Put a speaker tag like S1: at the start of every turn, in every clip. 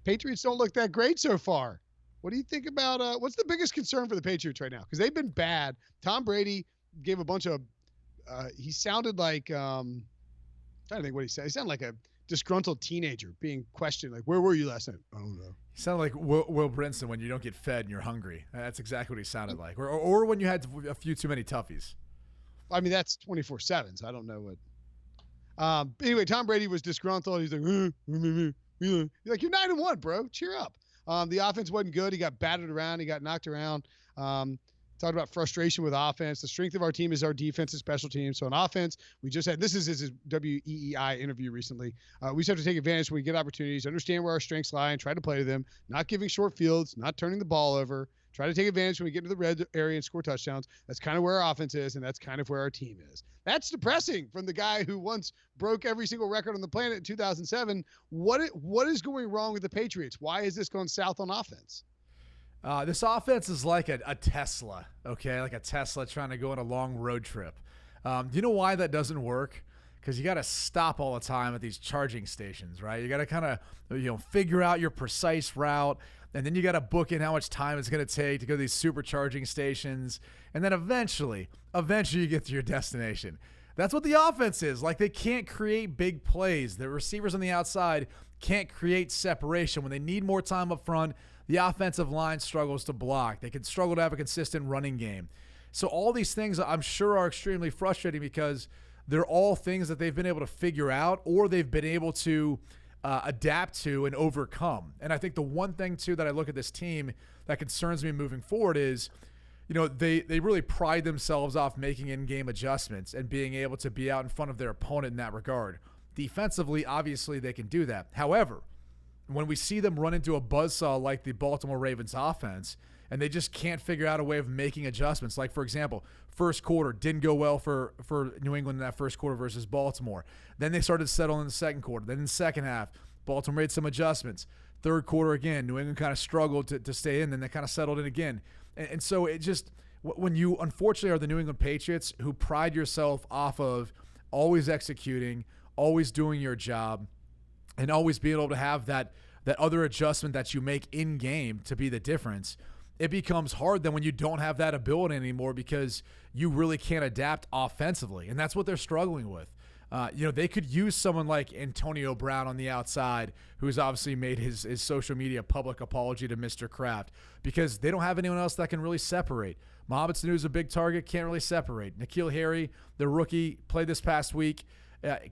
S1: Patriots don't look that great so far. What do you think about what's the biggest concern for the Patriots right now? Because they've been bad. Tom Brady gave a bunch of he sounded like trying to think what he said. He sounded like a disgruntled teenager being questioned, like, where were you last night? I don't know.
S2: He sounded like Will Brinson when you don't get fed and you're hungry. That's exactly what he sounded like. Or when you had a few too many toughies.
S1: I mean, that's 24/7, so I don't know what. Anyway, Tom Brady was disgruntled. He's like, you're like, you're 9-1, bro. Cheer up. The offense wasn't good. He got battered around. He got knocked around. Talked about frustration with offense. The strength of our team is our defense and special teams. So on offense, we just had, this is his WEEI interview recently. We just have to take advantage when we get opportunities, understand where our strengths lie and try to play to them, not giving short fields, not turning the ball over, try to take advantage when we get into the red area and score touchdowns. That's kind of where our offense is, and that's kind of where our team is. That's depressing from the guy who once broke every single record on the planet in 2007. What is going wrong with the Patriots? Why is this going south on offense?
S2: This offense is like a Tesla, okay? Like a Tesla trying to go on a long road trip. Do you know why that doesn't work? Because you got to stop all the time at these charging stations, right? You got to kind of, figure out your precise route, and then you got to book in how much time it's going to take to go to these supercharging stations, and then eventually you get to your destination. That's what the offense is. Like, they can't create big plays. The receivers on the outside can't create separation. When they need more time up front, the offensive line struggles to block. They can struggle to have a consistent running game. So all these things, I'm sure, are extremely frustrating because they're all things that they've been able to figure out or they've been able to adapt to and overcome. And I think the one thing, too, that I look at this team that concerns me moving forward is, they really pride themselves off making in-game adjustments and being able to be out in front of their opponent in that regard. Defensively, obviously, they can do that. However, when we see them run into a buzzsaw like the Baltimore Ravens offense, and they just can't figure out a way of making adjustments. Like, for example, first quarter didn't go well for New England in that first quarter versus Baltimore. Then they started to settle in the second quarter. Then in the second half, Baltimore made some adjustments. Third quarter again, New England kind of struggled to stay in, then they kind of settled in again. And so it just, when you unfortunately are the New England Patriots who pride yourself off of always executing, always doing your job, and always being able to have that other adjustment that you make in game to be the difference, it becomes hard then when you don't have that ability anymore because you really can't adapt offensively. And that's what they're struggling with. They could use someone like Antonio Brown on the outside, who's obviously made his social media public apology to Mr. Kraft, because they don't have anyone else that can really separate. Mohamed Sanu's a big target, can't really separate. N'Keal Harry, the rookie, played this past week.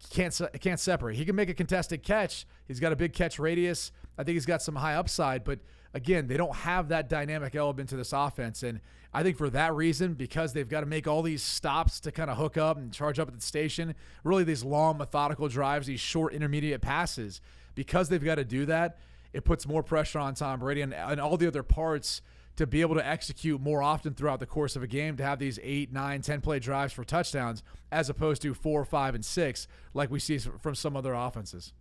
S2: Can't separate. He can make a contested catch. He's got a big catch radius. I think he's got some high upside. But, again, they don't have that dynamic element to this offense. And I think for that reason, because they've got to make all these stops to kind of hook up and charge up at the station, really these long, methodical drives, these short, intermediate passes, because they've got to do that, it puts more pressure on Tom Brady and all the other parts to be able to execute more often throughout the course of a game, to have these 8, 9, 10-play drives for touchdowns as opposed to 4, 5, and 6 like we see from some other offenses.